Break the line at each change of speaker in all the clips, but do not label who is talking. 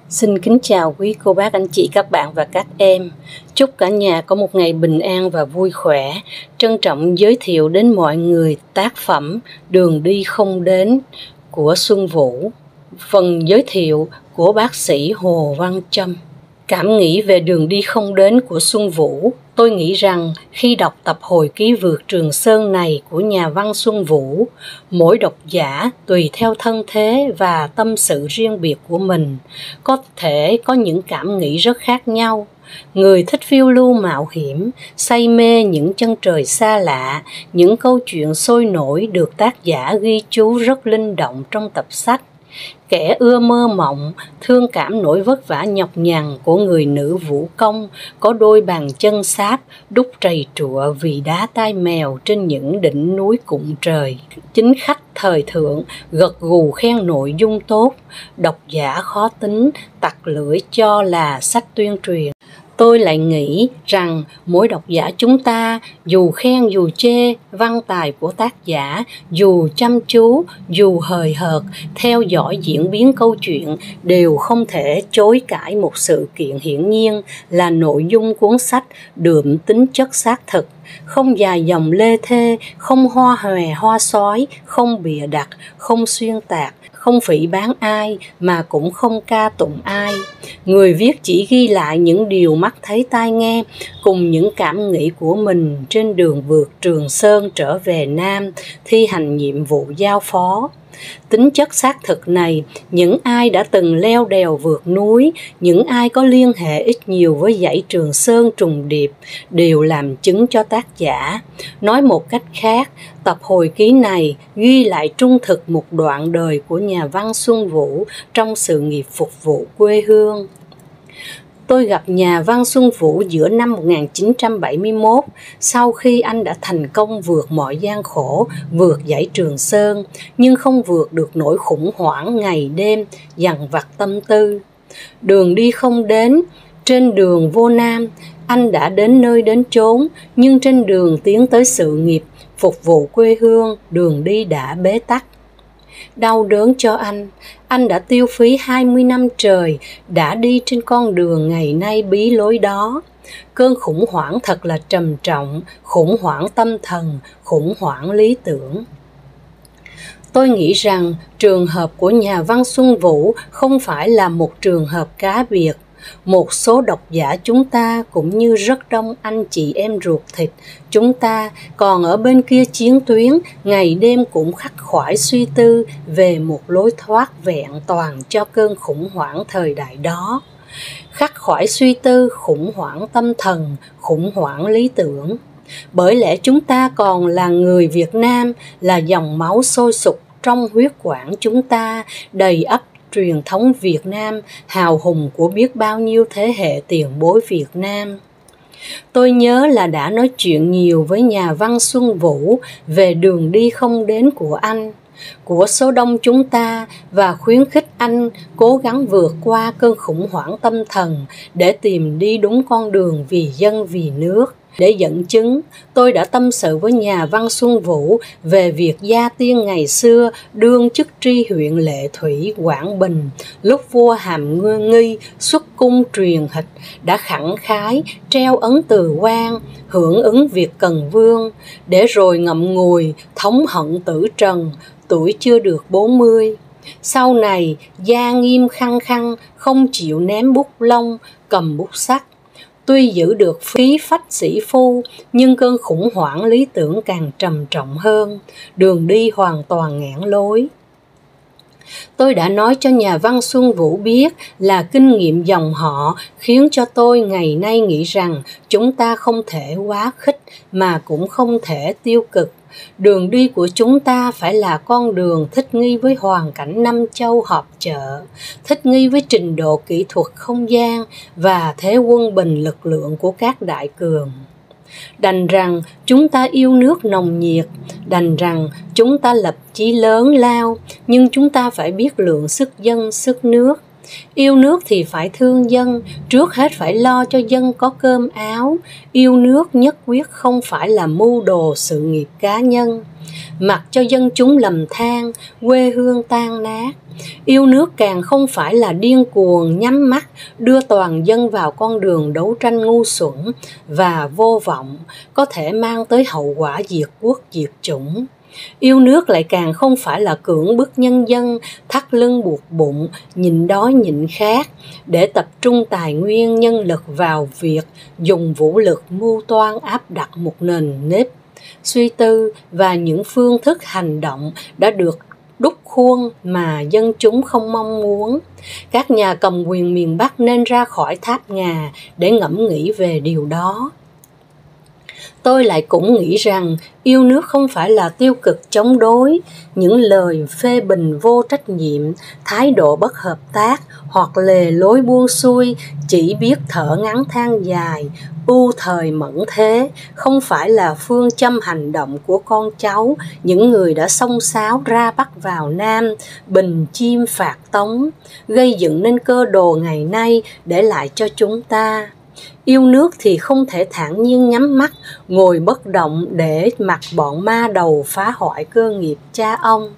Xin kính chào quý cô bác, anh chị, các bạn và các em. Chúc cả nhà có một ngày bình an và vui khỏe. Trân trọng giới thiệu đến mọi người tác phẩm Đường đi không đến của Xuân Vũ. Phần giới thiệu của bác sĩ Hồ Văn Trâm. Cảm nghĩ về Đường đi không đến của Xuân Vũ. Tôi nghĩ rằng khi đọc tập hồi ký Vượt Trường Sơn này của nhà văn Xuân Vũ, mỗi độc giả tùy theo thân thế và tâm sự riêng biệt của mình, có thể có những cảm nghĩ rất khác nhau. Người thích phiêu lưu mạo hiểm, say mê những chân trời xa lạ, những câu chuyện sôi nổi được tác giả ghi chú rất linh động trong tập sách. Kẻ ưa mơ mộng, thương cảm nỗi vất vả nhọc nhằn của người nữ vũ công, có đôi bàn chân sáp, đúc trầy trụa vì đá tai mèo trên những đỉnh núi cụm trời. Chính khách thời thượng gật gù khen nội dung tốt, độc giả khó tính, tặc lưỡi cho là sách tuyên truyền. Tôi lại nghĩ rằng mỗi độc giả chúng ta, dù khen dù chê văn tài của tác giả, dù chăm chú, dù hời hợt, theo dõi diễn biến câu chuyện, đều không thể chối cãi một sự kiện hiển nhiên là nội dung cuốn sách đượm tính chất xác thực, không dài dòng lê thê, không hoa hòe hoa sói, không bịa đặt, không xuyên tạc, không phỉ báng ai mà cũng không ca tụng ai. Người viết chỉ ghi lại những điều mắt thấy tai nghe cùng những cảm nghĩ của mình trên đường vượt Trường Sơn trở về Nam thi hành nhiệm vụ giao phó. Tính chất xác thực này, những ai đã từng leo đèo vượt núi, những ai có liên hệ ít nhiều với dãy Trường Sơn trùng điệp đều làm chứng cho tác giả. Nói một cách khác, tập hồi ký này ghi lại trung thực một đoạn đời của nhà văn Xuân Vũ trong sự nghiệp phục vụ quê hương. Tôi gặp nhà văn Xuân Vũ giữa năm 1971, sau khi anh đã thành công vượt mọi gian khổ, vượt dãy Trường Sơn, nhưng không vượt được nỗi khủng hoảng ngày đêm, dằn vặt tâm tư. Đường đi không đến, trên đường vô Nam, anh đã đến nơi đến chốn, nhưng trên đường tiến tới sự nghiệp, phục vụ quê hương, đường đi đã bế tắc. Đau đớn cho anh đã tiêu phí 20 năm trời, đã đi trên con đường ngày nay bí lối đó. Cơn khủng hoảng thật là trầm trọng, khủng hoảng tâm thần, khủng hoảng lý tưởng. Tôi nghĩ rằng trường hợp của nhà văn Xuân Vũ không phải là một trường hợp cá biệt. Một số độc giả chúng ta cũng như rất đông anh chị em ruột thịt chúng ta còn ở bên kia chiến tuyến, ngày đêm cũng khắc khoải suy tư về một lối thoát vẹn toàn cho cơn khủng hoảng thời đại đó. Khắc khoải suy tư, khủng hoảng tâm thần, khủng hoảng lý tưởng. Bởi lẽ chúng ta còn là người Việt Nam, là dòng máu sôi sục trong huyết quản chúng ta, đầy ắp truyền thống Việt Nam, hào hùng của biết bao nhiêu thế hệ tiền bối Việt Nam. Tôi nhớ là đã nói chuyện nhiều với nhà văn Xuân Vũ về đường đi không đến của anh, của số đông chúng ta, và khuyến khích anh cố gắng vượt qua cơn khủng hoảng tâm thần để tìm đi đúng con đường vì dân vì nước. Để dẫn chứng, tôi đã tâm sự với nhà văn Xuân Vũ về việc gia tiên ngày xưa đương chức tri huyện Lệ Thủy, Quảng Bình, lúc vua Hàm Nghi xuất cung truyền hịch đã khẳng khái treo ấn từ quan, hưởng ứng việc Cần Vương, để rồi ngậm ngùi thống hận tử trần, tuổi chưa được 40. Sau này, gia nghiêm khăng khăng, không chịu ném bút lông, cầm bút sắt. Tuy giữ được khí phách sĩ phu, nhưng cơn khủng hoảng lý tưởng càng trầm trọng hơn, đường đi hoàn toàn nghẽn lối. Tôi đã nói cho nhà văn Xuân Vũ biết là kinh nghiệm dòng họ khiến cho tôi ngày nay nghĩ rằng chúng ta không thể quá khích mà cũng không thể tiêu cực. Đường đi của chúng ta phải là con đường thích nghi với hoàn cảnh năm châu họp chợ, thích nghi với trình độ kỹ thuật không gian và thế quân bình lực lượng của các đại cường. Đành rằng chúng ta yêu nước nồng nhiệt, đành rằng chúng ta lập chí lớn lao, nhưng chúng ta phải biết lượng sức dân, sức nước. Yêu nước thì phải thương dân, trước hết phải lo cho dân có cơm áo. Yêu nước nhất quyết không phải là mưu đồ sự nghiệp cá nhân, mặc cho dân chúng lầm than, quê hương tan nát. Yêu nước càng không phải là điên cuồng nhắm mắt đưa toàn dân vào con đường đấu tranh ngu xuẩn và vô vọng, có thể mang tới hậu quả diệt quốc diệt chủng. Yêu nước lại càng không phải là cưỡng bức nhân dân thắt lưng buộc bụng, nhịn đói nhịn khát, để tập trung tài nguyên nhân lực vào việc dùng vũ lực mưu toan áp đặt một nền nếp suy tư và những phương thức hành động đã được đúc khuôn mà dân chúng không mong muốn. Các nhà cầm quyền miền Bắc nên ra khỏi tháp ngà để ngẫm nghĩ về điều đó. Tôi lại cũng nghĩ rằng yêu nước không phải là tiêu cực chống đối, những lời phê bình vô trách nhiệm, thái độ bất hợp tác hoặc lề lối buông xuôi, chỉ biết thở ngắn than dài, ưu thời mẫn thế, không phải là phương châm hành động của con cháu những người đã xông xáo ra Bắc vào Nam, bình chim phạt Tống, gây dựng nên cơ đồ ngày nay để lại cho chúng ta. Yêu nước thì không thể thản nhiên nhắm mắt, ngồi bất động để mặc bọn ma đầu phá hoại cơ nghiệp cha ông.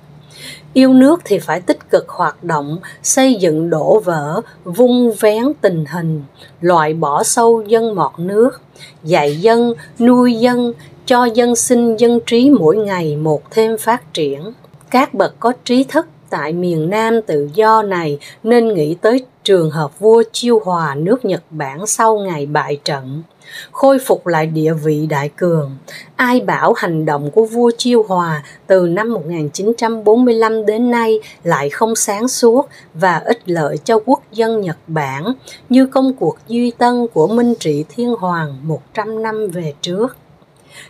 Yêu nước thì phải tích cực hoạt động, xây dựng đổ vỡ, vun vén tình hình, loại bỏ sâu dân mọt nước, dạy dân, nuôi dân, cho dân sinh dân trí mỗi ngày một thêm phát triển. Các bậc có trí thức tại miền Nam tự do này nên nghĩ tới trường hợp vua Chiêu Hòa nước Nhật Bản sau ngày bại trận, khôi phục lại địa vị đại cường. Ai bảo hành động của vua Chiêu Hòa từ năm 1945 đến nay lại không sáng suốt và ích lợi cho quốc dân Nhật Bản như công cuộc Duy Tân của Minh Trị Thiên Hoàng 100 năm về trước.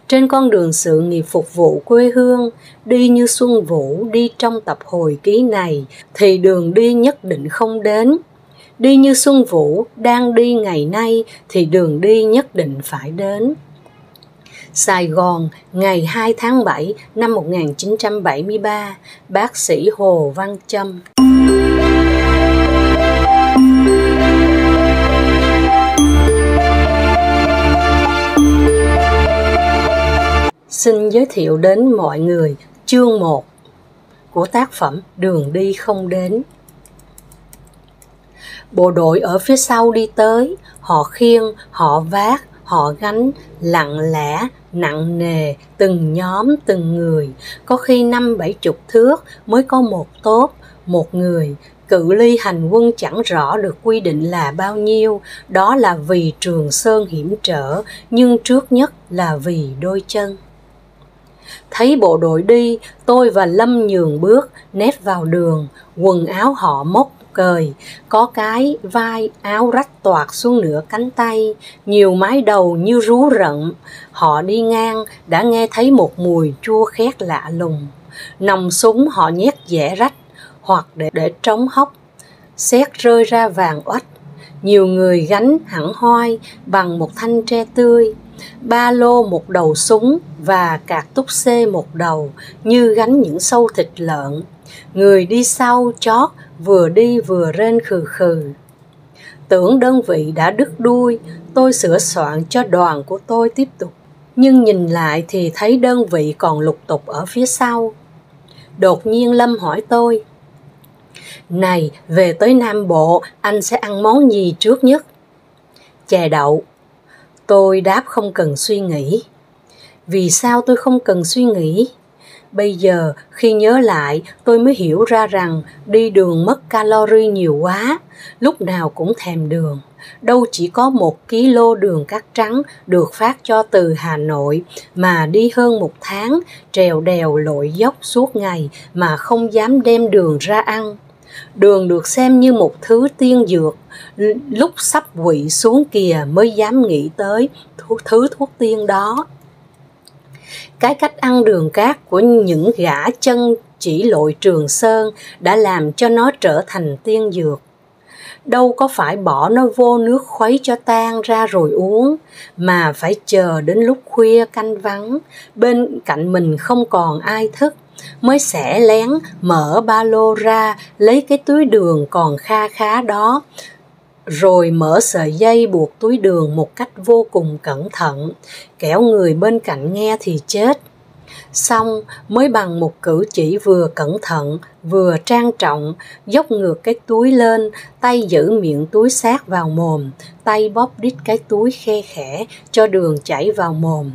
Trên con đường sự nghiệp phục vụ quê hương, đi như Xuân Vũ đi trong tập hồi ký này thì đường đi nhất định không đến. Đi như Xuân Vũ đang đi ngày nay thì đường đi nhất định phải đến. Sài Gòn, ngày 2 tháng 7 năm 1973, bác sĩ Hồ Văn Châm. Xin giới thiệu đến mọi người chương 1 của tác phẩm Đường đi không đến. Bộ đội ở phía sau đi tới, họ khiêng, họ vác, họ gánh, lặng lẽ, nặng nề, từng nhóm, từng người, có khi 50-70 thước mới có một tốp, một người. Cự ly hành quân chẳng rõ được quy định là bao nhiêu, đó là vì Trường Sơn hiểm trở, nhưng trước nhất là vì đôi chân. Thấy bộ đội đi, tôi và Lâm nhường bước, nép vào đường, quần áo họ móc cời, có cái vai áo rách toạc xuống nửa cánh tay, nhiều mái đầu như rú rận. Họ đi ngang đã nghe thấy một mùi chua khét lạ lùng. Nòng súng họ nhét dẻ rách hoặc để trống hốc, sét rơi ra vàng oách. Nhiều người gánh hẳn hoi bằng một thanh tre tươi, ba lô một đầu súng và cạc túc xê một đầu, như gánh những sâu thịt lợn. Người đi sau chót vừa đi vừa rên khừ khừ. Tưởng đơn vị đã đứt đuôi, tôi sửa soạn cho đoàn của tôi tiếp tục. Nhưng nhìn lại thì thấy đơn vị còn lục tục ở phía sau. Đột nhiên Lâm hỏi tôi: "Này, về tới Nam Bộ, anh sẽ ăn món gì trước nhất?" "Chè đậu." Tôi đáp không cần suy nghĩ. Vì sao tôi không cần suy nghĩ? Bây giờ, khi nhớ lại, tôi mới hiểu ra rằng đi đường mất calorie nhiều quá, lúc nào cũng thèm đường. Đâu chỉ có 1 kg đường cát trắng được phát cho từ Hà Nội, mà đi hơn 1 tháng, trèo đèo lội dốc suốt ngày mà không dám đem đường ra ăn. Đường được xem như một thứ tiên dược, lúc sắp quỵ xuống kìa mới dám nghĩ tới thứ thuốc tiên đó. Cái cách ăn đường cát của những gã chân chỉ lội Trường Sơn đã làm cho nó trở thành tiên dược. Đâu có phải bỏ nó vô nước khuấy cho tan ra rồi uống, mà phải chờ đến lúc khuya canh vắng, bên cạnh mình không còn ai thức, mới xẻ lén mở ba lô ra lấy cái túi đường còn kha khá đó, rồi mở sợi dây buộc túi đường một cách vô cùng cẩn thận, kẻo người bên cạnh nghe thì chết. Xong mới bằng một cử chỉ vừa cẩn thận vừa trang trọng, dốc ngược cái túi lên, tay giữ miệng túi sát vào mồm, tay bóp đít cái túi khe khẽ cho đường chảy vào mồm.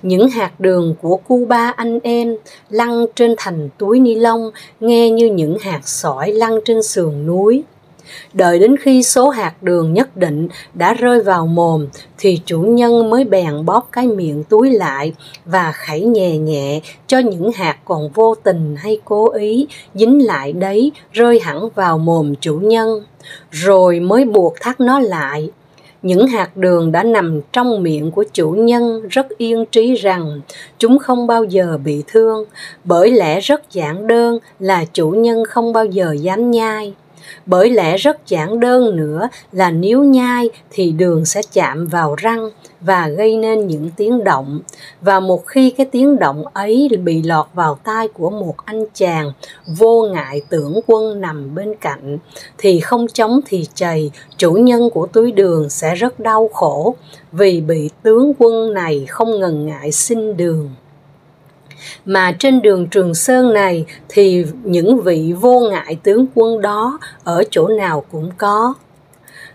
Những hạt đường của Cuba anh em lăn trên thành túi ni lông nghe như những hạt sỏi lăn trên sườn núi. Đợi đến khi số hạt đường nhất định đã rơi vào mồm thì chủ nhân mới bèn bóp cái miệng túi lại và khẩy nhẹ nhẹ cho những hạt còn vô tình hay cố ý dính lại đấy rơi hẳn vào mồm chủ nhân, rồi mới buộc thắt nó lại. Những hạt đường đã nằm trong miệng của chủ nhân rất yên trí rằng chúng không bao giờ bị thương, bởi lẽ rất giản đơn là chủ nhân không bao giờ dám nhai. Bởi lẽ rất giản đơn nữa là nếu nhai thì đường sẽ chạm vào răng và gây nên những tiếng động. Và một khi cái tiếng động ấy bị lọt vào tai của một anh chàng vô ngại tưởng quân nằm bên cạnh, thì không chống thì chày, chủ nhân của túi đường sẽ rất đau khổ vì bị tướng quân này không ngần ngại xin đường. Mà trên đường Trường Sơn này thì những vị vô ngại tướng quân đó ở chỗ nào cũng có.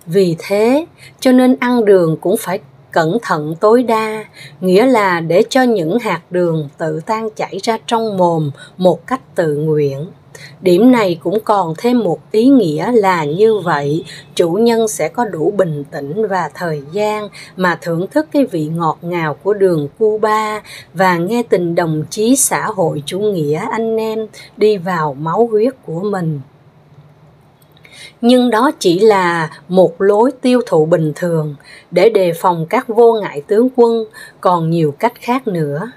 Vì thế cho nên ăn đường cũng phải cẩn thận tối đa, nghĩa là để cho những hạt đường tự tan chảy ra trong mồm một cách tự nguyện. Điểm này cũng còn thêm một ý nghĩa là như vậy, chủ nhân sẽ có đủ bình tĩnh và thời gian mà thưởng thức cái vị ngọt ngào của đường Cuba và nghe tình đồng chí xã hội chủ nghĩa anh em đi vào máu huyết của mình. Nhưng đó chỉ là một lối tiêu thụ bình thường để đề phòng các vô ngại tướng quân, còn nhiều cách khác nữa.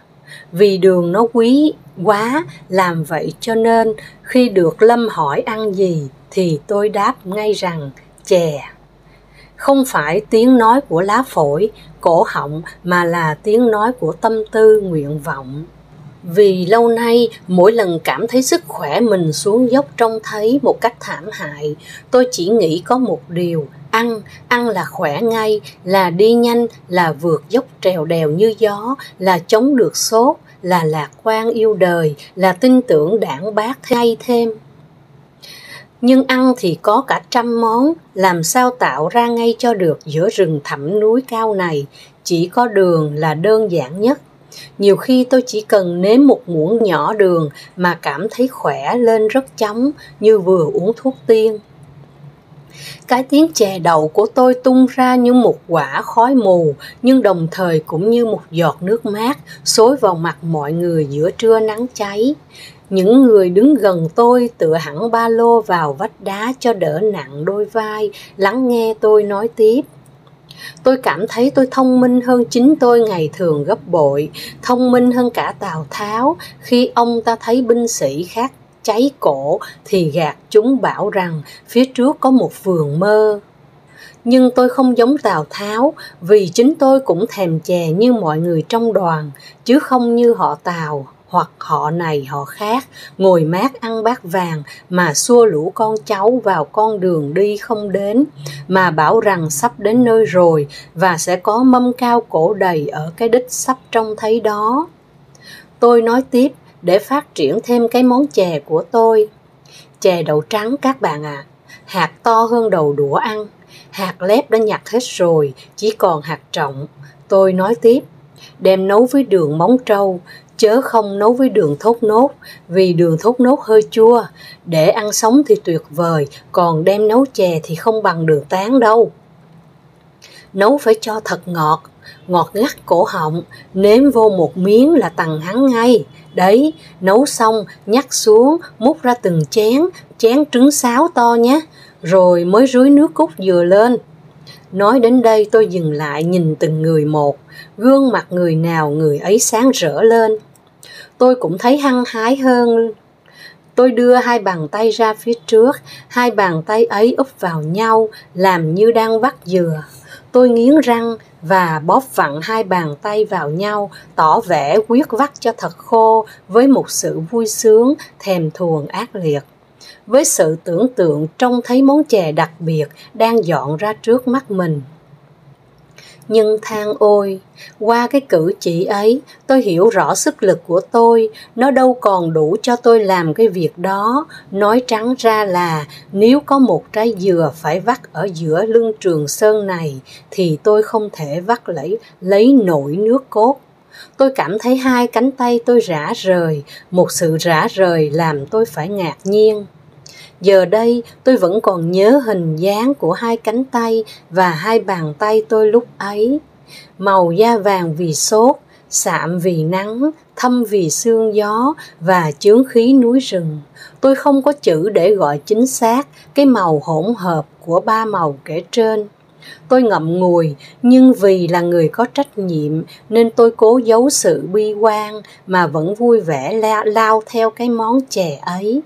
Vì đường nó quý quá, làm vậy cho nên khi được Lâm hỏi ăn gì thì tôi đáp ngay rằng chè. Không phải tiếng nói của lá phổi, cổ họng mà là tiếng nói của tâm tư nguyện vọng. Vì lâu nay mỗi lần cảm thấy sức khỏe mình xuống dốc trông thấy một cách thảm hại, tôi chỉ nghĩ có một điều: ăn là khỏe ngay, là đi nhanh, là vượt dốc trèo đèo như gió, là chống được sốt, là lạc quan yêu đời, là tin tưởng đảng bác hay thêm. Nhưng ăn thì có cả trăm món, làm sao tạo ra ngay cho được giữa rừng thẳm núi cao này? Chỉ có đường là đơn giản nhất. Nhiều khi tôi chỉ cần nếm một muỗng nhỏ đường mà cảm thấy khỏe lên rất chóng, như vừa uống thuốc tiên. Cái tiếng chè đậu của tôi tung ra như một quả khói mù, nhưng đồng thời cũng như một giọt nước mát xối vào mặt mọi người giữa trưa nắng cháy. Những người đứng gần tôi tựa hẳn ba lô vào vách đá cho đỡ nặng đôi vai, lắng nghe tôi nói tiếp. Tôi cảm thấy tôi thông minh hơn chính tôi ngày thường gấp bội, thông minh hơn cả Tào Tháo khi ông ta thấy binh sĩ khác cháy cổ thì gạt chúng bảo rằng phía trước có một vườn mơ. Nhưng tôi không giống Tào Tháo, vì chính tôi cũng thèm chè như mọi người trong đoàn, chứ không như họ Tào hoặc họ này họ khác, ngồi mát ăn bát vàng mà xua lũ con cháu vào con đường đi không đến, mà bảo rằng sắp đến nơi rồi và sẽ có mâm cao cổ đầy ở cái đích sắp trông thấy đó. Tôi nói tiếp để phát triển thêm cái món chè của tôi. Chè đậu trắng các bạn ạ, hạt to hơn đầu đũa ăn, hạt lép đã nhặt hết rồi, chỉ còn hạt trọng. Tôi nói tiếp, đem nấu với đường móng trâu, chớ không nấu với đường thốt nốt, vì đường thốt nốt hơi chua, để ăn sống thì tuyệt vời, còn đem nấu chè thì không bằng đường tán đâu. Nấu phải cho thật ngọt, ngọt ngắt cổ họng, nếm vô một miếng là tằng hắn ngay. Đấy, nấu xong nhắc xuống, múc ra từng chén trứng sáo to nhé, rồi mới rưới nước cốt dừa lên. Nói đến đây tôi dừng lại nhìn từng người một, gương mặt người nào người ấy sáng rỡ lên. Tôi cũng thấy hăng hái hơn. Tôi đưa hai bàn tay ra phía trước, hai bàn tay ấy úp vào nhau, làm như đang vắt dừa. Tôi nghiến răng và bóp vặn hai bàn tay vào nhau, tỏ vẻ quyết vắt cho thật khô với một sự vui sướng, thèm thuồng ác liệt. Với sự tưởng tượng trông thấy món chè đặc biệt đang dọn ra trước mắt mình. Nhưng than ôi, qua cái cử chỉ ấy, tôi hiểu rõ sức lực của tôi, nó đâu còn đủ cho tôi làm cái việc đó. Nói trắng ra là nếu có một trái dừa phải vắt ở giữa lưng Trường Sơn này, thì tôi không thể vắt lấy nổi nước cốt. Tôi cảm thấy hai cánh tay tôi rã rời, một sự rã rời làm tôi phải ngạc nhiên. Giờ đây tôi vẫn còn nhớ hình dáng của hai cánh tay và hai bàn tay tôi lúc ấy. Màu da vàng vì sốt, sạm vì nắng, thâm vì sương gió và chướng khí núi rừng. Tôi không có chữ để gọi chính xác cái màu hỗn hợp của ba màu kể trên. Tôi ngậm ngùi, nhưng vì là người có trách nhiệm nên tôi cố giấu sự bi quan mà vẫn vui vẻ lao theo cái món chè ấy.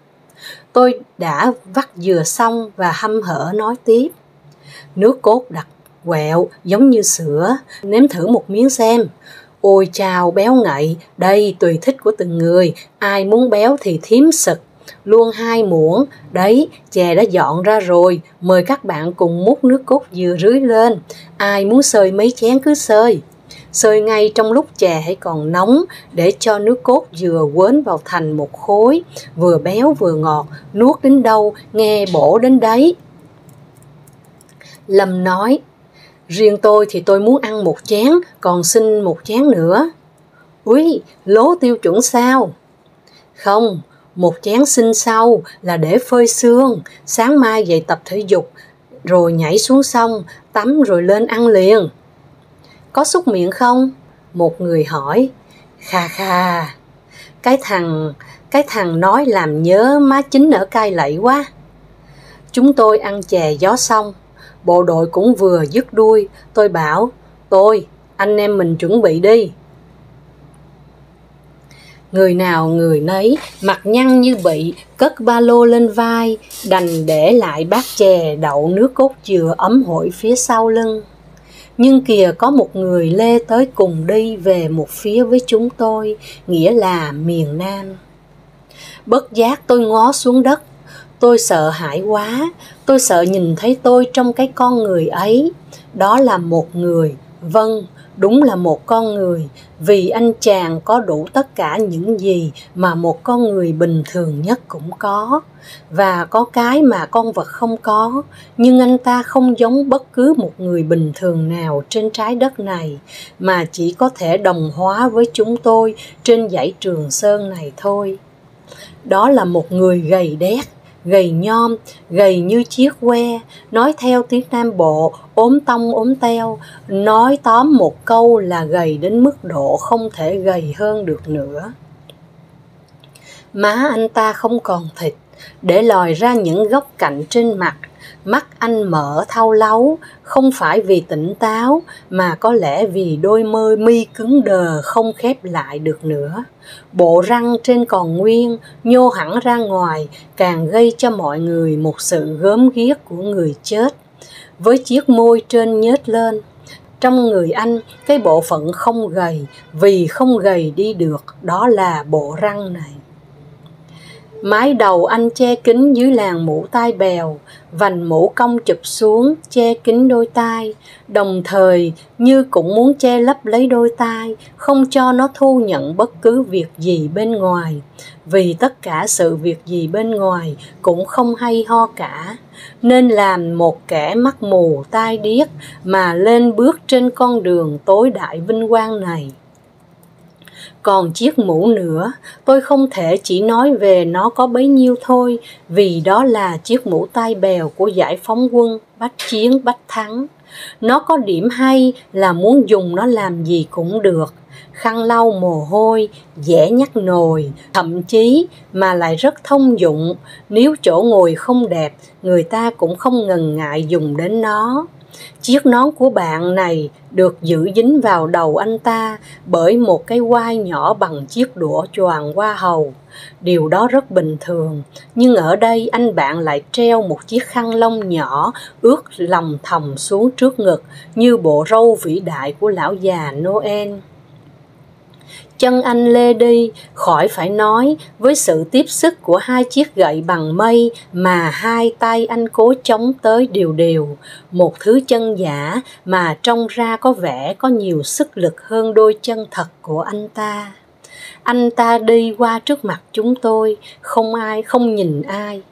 Tôi đã vắt dừa xong và hăm hở nói tiếp. Nước cốt đặc quẹo giống như sữa, nếm thử một miếng xem. Ôi chào béo ngậy, đây tùy thích của từng người, ai muốn béo thì thím sực. Luôn 2 muỗng, đấy, chè đã dọn ra rồi, mời các bạn cùng múc nước cốt dừa rưới lên. Ai muốn xơi mấy chén cứ xơi. Xơi ngay trong lúc chè hãy còn nóng để cho nước cốt dừa quến vào thành một khối, vừa béo vừa ngọt, nuốt đến đâu nghe bổ đến đấy. Lâm nói, riêng tôi thì tôi muốn ăn 1 chén, còn xin 1 chén nữa. Úi, lố tiêu chuẩn sao? Không, 1 chén xin sau là để phơi xương, sáng mai dậy tập thể dục, rồi nhảy xuống sông, tắm rồi lên ăn liền. Có súc miệng không? Một người hỏi. Kha kha, cái thằng nói làm nhớ má Chính ở Cai Lậy quá. Chúng tôi ăn chè gió xong, bộ đội cũng vừa dứt đuôi, tôi bảo, anh em mình chuẩn bị đi. Người nào người nấy, mặt nhăn như bị, cất ba lô lên vai, đành để lại bát chè đậu nước cốt dừa ấm hổi phía sau lưng. Nhưng kìa có một người lê tới cùng đi về một phía với chúng tôi, nghĩa là miền Nam. Bất giác tôi ngó xuống đất, tôi sợ hãi quá, tôi sợ nhìn thấy tôi trong cái con người ấy. Đó là một người, vâng, đúng là một con người, vì anh chàng có đủ tất cả những gì mà một con người bình thường nhất cũng có. Và có cái mà con vật không có, nhưng anh ta không giống bất cứ một người bình thường nào trên trái đất này, mà chỉ có thể đồng hóa với chúng tôi trên dãy Trường Sơn này thôi. Đó là một người gầy đét, gầy nhom, gầy như chiếc que, nói theo tiếng Nam Bộ, ốm tông ốm teo, nói tóm một câu là gầy đến mức độ không thể gầy hơn được nữa. Má anh ta không còn thịt, để lòi ra những góc cạnh trên mặt, mắt anh mở thau láu, không phải vì tỉnh táo, mà có lẽ vì đôi mi cứng đờ không khép lại được nữa. Bộ răng trên còn nguyên, nhô hẳn ra ngoài, càng gây cho mọi người một sự gớm ghiếc của người chết. Với chiếc môi trên nhếch lên, trong người anh, cái bộ phận không gầy, vì không gầy đi được, đó là bộ răng này. Mái đầu anh che kín dưới làn mũ tai bèo, vành mũ cong chụp xuống che kín đôi tai, đồng thời như cũng muốn che lấp lấy đôi tai, không cho nó thu nhận bất cứ việc gì bên ngoài, vì tất cả sự việc gì bên ngoài cũng không hay ho cả, nên làm một kẻ mắt mù tai điếc mà lên bước trên con đường tối đại vinh quang này. Còn chiếc mũ nữa, tôi không thể chỉ nói về nó có bấy nhiêu thôi, vì đó là chiếc mũ tai bèo của giải phóng quân Bách Chiến Bách Thắng. Nó có điểm hay là muốn dùng nó làm gì cũng được, khăn lau mồ hôi, dẻ nhắc nồi, thậm chí mà lại rất thông dụng, nếu chỗ ngồi không đẹp, người ta cũng không ngần ngại dùng đến nó. Chiếc nón của bạn này được giữ dính vào đầu anh ta bởi một cái quai nhỏ bằng chiếc đũa choàng hoa hầu. Điều đó rất bình thường, nhưng ở đây anh bạn lại treo một chiếc khăn lông nhỏ ướt lòng thòng xuống trước ngực như bộ râu vĩ đại của lão già Noel. Chân anh lê đi, khỏi phải nói, với sự tiếp sức của hai chiếc gậy bằng mây mà hai tay anh cố chống tới đều đều, một thứ chân giả mà trông ra có vẻ có nhiều sức lực hơn đôi chân thật của anh ta. Anh ta đi qua trước mặt chúng tôi, không nhìn ai.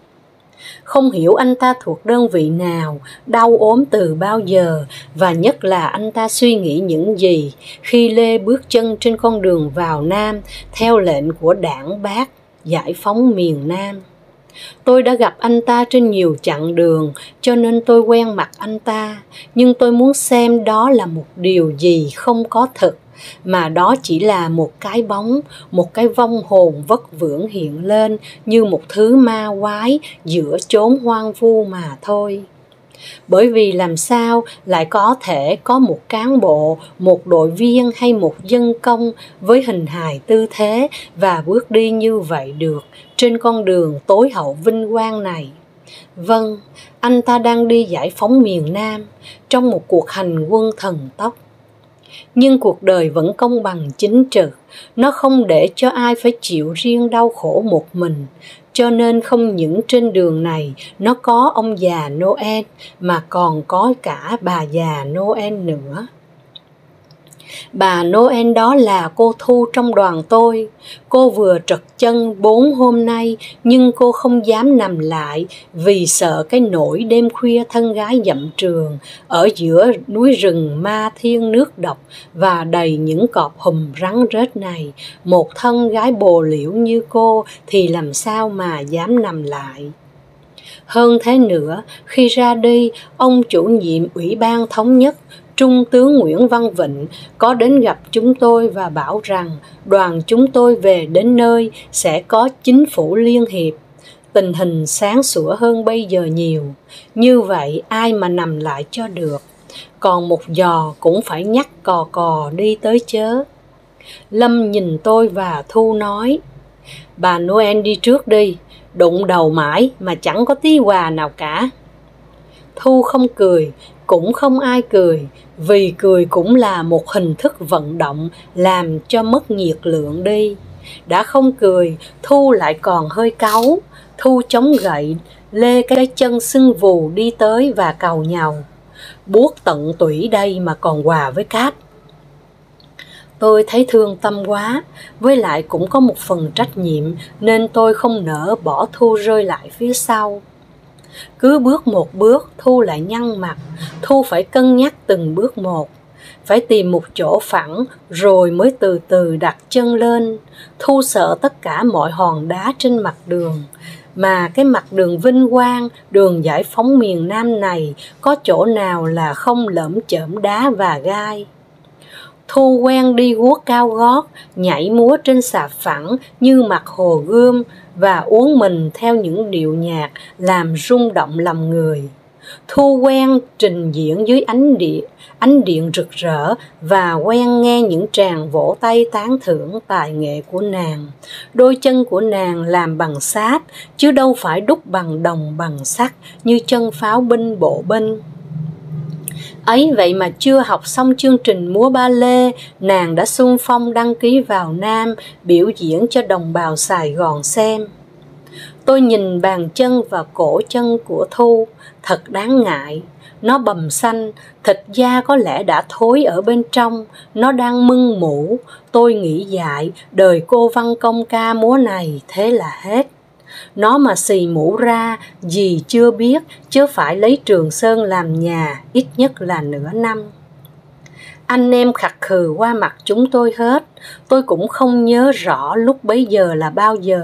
Không hiểu anh ta thuộc đơn vị nào, đau ốm từ bao giờ, và nhất là anh ta suy nghĩ những gì khi lê bước chân trên con đường vào Nam theo lệnh của Đảng Bác giải phóng miền Nam. Tôi đã gặp anh ta trên nhiều chặng đường, cho nên tôi quen mặt anh ta, nhưng tôi muốn xem đó là một điều gì không có thực, mà đó chỉ là một cái bóng, một cái vong hồn vất vưởng hiện lên như một thứ ma quái giữa chốn hoang vu mà thôi. Bởi vì làm sao lại có thể có một cán bộ, một đội viên hay một dân công với hình hài tư thế và bước đi như vậy được trên con đường tối hậu vinh quang này? Vâng, anh ta đang đi giải phóng miền Nam trong một cuộc hành quân thần tốc. Nhưng cuộc đời vẫn công bằng chính trực, nó không để cho ai phải chịu riêng đau khổ một mình. Cho nên không những trên đường này nó có ông già Noel mà còn có cả bà già Noel nữa. Bà Noel đó là cô Thu trong đoàn tôi. Cô vừa trật chân 4 hôm nay, nhưng cô không dám nằm lại vì sợ cái nỗi đêm khuya thân gái dặm trường ở giữa núi rừng ma thiên nước độc và đầy những cọp hùm rắn rết này. Một thân gái bồ liễu như cô thì làm sao mà dám nằm lại. Hơn thế nữa, khi ra đi, ông chủ nhiệm Ủy ban Thống nhất Trung tướng Nguyễn Văn Vịnh có đến gặp chúng tôi và bảo rằng đoàn chúng tôi về đến nơi sẽ có chính phủ liên hiệp. Tình hình sáng sủa hơn bây giờ nhiều. Như vậy ai mà nằm lại cho được. Còn một giò cũng phải nhắc cò cò đi tới chớ. Lâm nhìn tôi và Thu nói: bà Noel đi trước đi, đụng đầu mãi mà chẳng có tí quà nào cả. Thu không cười, cũng không ai cười, vì cười cũng là một hình thức vận động làm cho mất nhiệt lượng đi. Đã không cười, Thu lại còn hơi cáu. Thu chống gậy, lê cái chân sưng vù đi tới và càu nhàu: buốt tận tủy đây mà còn quà với cát. Tôi thấy thương tâm quá, với lại cũng có một phần trách nhiệm nên tôi không nỡ bỏ Thu rơi lại phía sau. Cứ bước một bước, Thu lại nhăn mặt. Thu phải cân nhắc từng bước một, phải tìm một chỗ phẳng rồi mới từ từ đặt chân lên. Thu sợ tất cả mọi hòn đá trên mặt đường, mà cái mặt đường vinh quang, đường giải phóng miền Nam này có chỗ nào là không lởm chởm đá và gai. Thu quen đi guốc cao gót, nhảy múa trên sạp phẳng như mặt hồ Gươm và uốn mình theo những điệu nhạc làm rung động lòng người. Thu quen trình diễn dưới ánh điện rực rỡ và quen nghe những tràng vỗ tay tán thưởng tài nghệ của nàng. Đôi chân của nàng làm bằng sáp chứ đâu phải đúc bằng đồng bằng sắt như chân pháo binh bộ binh. Ấy vậy mà chưa học xong chương trình múa ba lê, nàng đã xung phong đăng ký vào Nam biểu diễn cho đồng bào Sài Gòn xem. Tôi nhìn bàn chân và cổ chân của Thu, thật đáng ngại. Nó bầm xanh, thịt da có lẽ đã thối ở bên trong, nó đang mưng mủ. Tôi nghĩ dại, đời cô văn công ca múa này thế là hết. Nó mà xì mũ ra, gì chưa biết, chứ phải lấy Trường Sơn làm nhà, ít nhất là nửa năm. Anh em khặt khừ qua mặt chúng tôi hết. Tôi cũng không nhớ rõ lúc bấy giờ là bao giờ.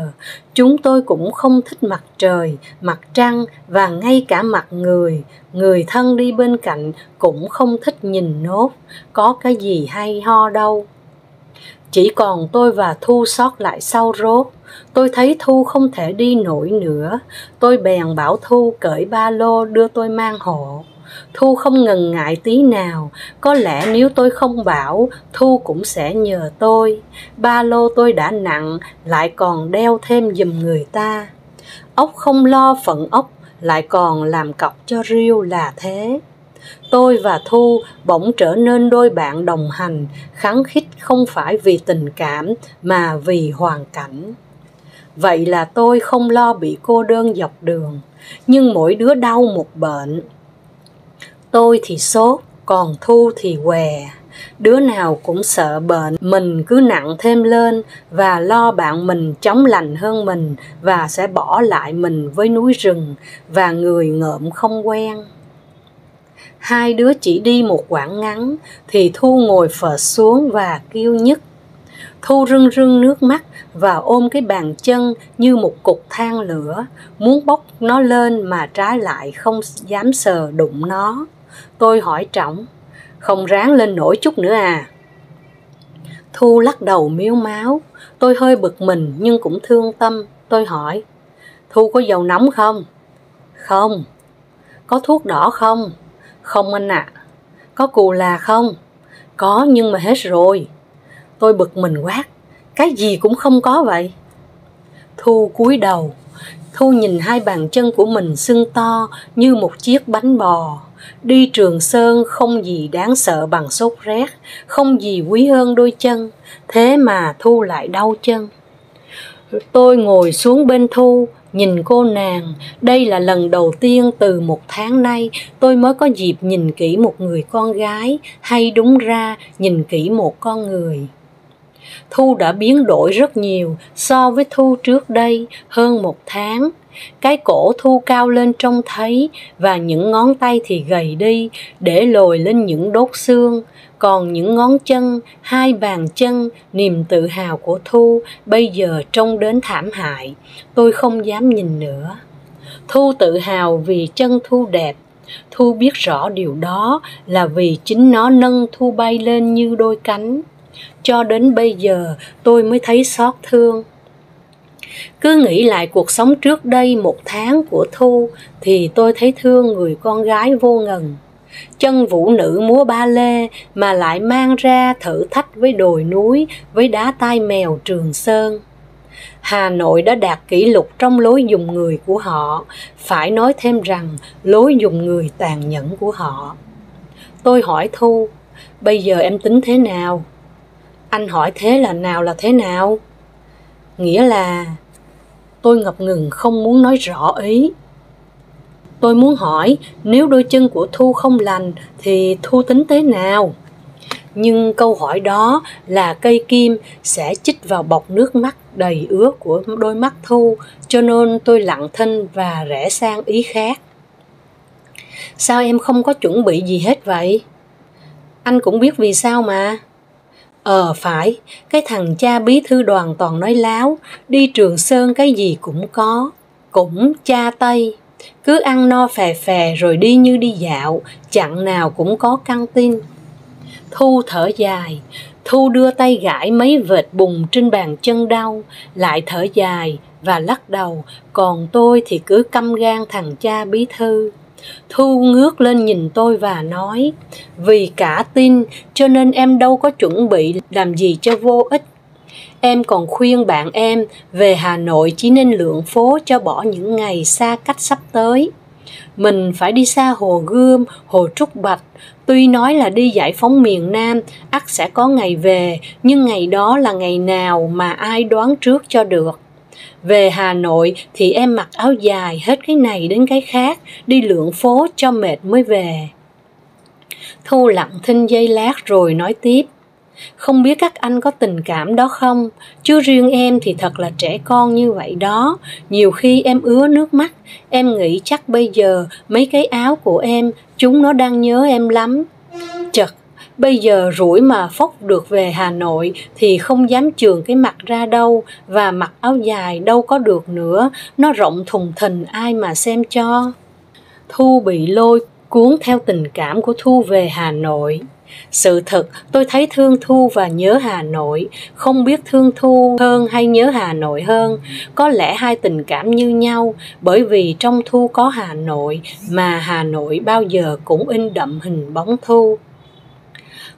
Chúng tôi cũng không thích mặt trời, mặt trăng và ngay cả mặt người. Người thân đi bên cạnh cũng không thích nhìn nốt. Có cái gì hay ho đâu. Chỉ còn tôi và Thu sót lại sau rốt. Tôi thấy Thu không thể đi nổi nữa. Tôi bèn bảo Thu cởi ba lô đưa tôi mang hộ. Thu không ngần ngại tí nào. Có lẽ nếu tôi không bảo, Thu cũng sẽ nhờ tôi. Ba lô tôi đã nặng, lại còn đeo thêm giùm người ta. Ốc không lo phận ốc, lại còn làm cọc cho riêu là thế. Tôi và Thu bỗng trở nên đôi bạn đồng hành, khăng khít không phải vì tình cảm mà vì hoàn cảnh. Vậy là tôi không lo bị cô đơn dọc đường, nhưng mỗi đứa đau một bệnh. Tôi thì sốt, còn Thu thì què. Đứa nào cũng sợ bệnh mình cứ nặng thêm lên và lo bạn mình chóng lành hơn mình và sẽ bỏ lại mình với núi rừng và người ngợm không quen. Hai đứa chỉ đi một quãng ngắn thì Thu ngồi phệt xuống và kêu nhức. Thu rưng rưng nước mắt và ôm cái bàn chân như một cục than lửa, muốn bốc nó lên mà trái lại không dám sờ đụng nó. Tôi hỏi Trọng, không ráng lên nổi chút nữa à? Thu lắc đầu mếu máo. Tôi hơi bực mình nhưng cũng thương tâm. Tôi hỏi, Thu có dầu nóng không? Không. Có thuốc đỏ không? Không anh ạ. Có cù là không? Có nhưng mà hết rồi. Tôi bực mình quát, cái gì cũng không có vậy. Thu cúi đầu. Thu nhìn hai bàn chân của mình sưng to như một chiếc bánh bò. Đi Trường Sơn không gì đáng sợ bằng sốt rét, không gì quý hơn đôi chân, thế mà Thu lại đau chân. Tôi ngồi xuống bên Thu, nhìn cô nàng. Đây là lần đầu tiên từ 1 tháng nay tôi mới có dịp nhìn kỹ một người con gái, hay đúng ra nhìn kỹ một con người. Thu đã biến đổi rất nhiều so với Thu trước đây hơn 1 tháng. Cái cổ Thu cao lên trông thấy và những ngón tay thì gầy đi để lồi lên những đốt xương. Còn những ngón chân, hai bàn chân, niềm tự hào của Thu bây giờ trông đến thảm hại. Tôi không dám nhìn nữa. Thu tự hào vì chân Thu đẹp. Thu biết rõ điều đó là vì chính nó nâng Thu bay lên như đôi cánh. Cho đến bây giờ tôi mới thấy xót thương. Cứ nghĩ lại cuộc sống trước đây 1 tháng của Thu thì tôi thấy thương người con gái vô ngần. Chân vũ nữ múa ba lê mà lại mang ra thử thách với đồi núi, với đá tai mèo Trường Sơn. Hà Nội đã đạt kỷ lục trong lối dùng người của họ, phải nói thêm rằng lối dùng người tàn nhẫn của họ. Tôi hỏi Thu, bây giờ em tính thế nào? Anh hỏi thế là thế nào? Nghĩa là... Tôi ngập ngừng không muốn nói rõ ý. Tôi muốn hỏi nếu đôi chân của Thu không lành thì Thu tính thế nào? Nhưng câu hỏi đó là cây kim sẽ chích vào bọt nước mắt đầy ướt của đôi mắt Thu, cho nên tôi lặng thinh và rẽ sang ý khác. Sao em không có chuẩn bị gì hết vậy? Anh cũng biết vì sao mà. Phải, cái thằng cha bí thư đoàn toàn nói láo, đi Trường Sơn cái gì cũng có, cũng cha Tây. Cứ ăn no phè phè rồi đi như đi dạo, chặng nào cũng có căng tin. Thu thở dài, Thu đưa tay gãi mấy vệt bùn trên bàn chân đau, lại thở dài và lắc đầu, còn tôi thì cứ căm gan thằng cha bí thư. Thu ngước lên nhìn tôi và nói, vì cả tin cho nên em đâu có chuẩn bị làm gì cho vô ích. Em còn khuyên bạn em về Hà Nội chỉ nên lượn phố cho bỏ những ngày xa cách sắp tới. Mình phải đi xa Hồ Gươm, Hồ Trúc Bạch. Tuy nói là đi giải phóng miền Nam, ắt sẽ có ngày về, nhưng ngày đó là ngày nào mà ai đoán trước cho được. Về Hà Nội thì em mặc áo dài hết cái này đến cái khác, đi lượn phố cho mệt mới về. Thu lặng thinh giây lát rồi nói tiếp. Không biết các anh có tình cảm đó không, chứ riêng em thì thật là trẻ con như vậy đó. Nhiều khi em ứa nước mắt, em nghĩ chắc bây giờ mấy cái áo của em, chúng nó đang nhớ em lắm. Chật, bây giờ rủi mà phốc được về Hà Nội thì không dám chườn cái mặt ra đâu, và mặc áo dài đâu có được nữa, nó rộng thùng thình ai mà xem cho. Thu bị lôi cuốn theo tình cảm của Thu về Hà Nội. Sự thật, tôi thấy thương Thu và nhớ Hà Nội, không biết thương Thu hơn hay nhớ Hà Nội hơn. Có lẽ hai tình cảm như nhau, bởi vì trong Thu có Hà Nội, mà Hà Nội bao giờ cũng in đậm hình bóng Thu.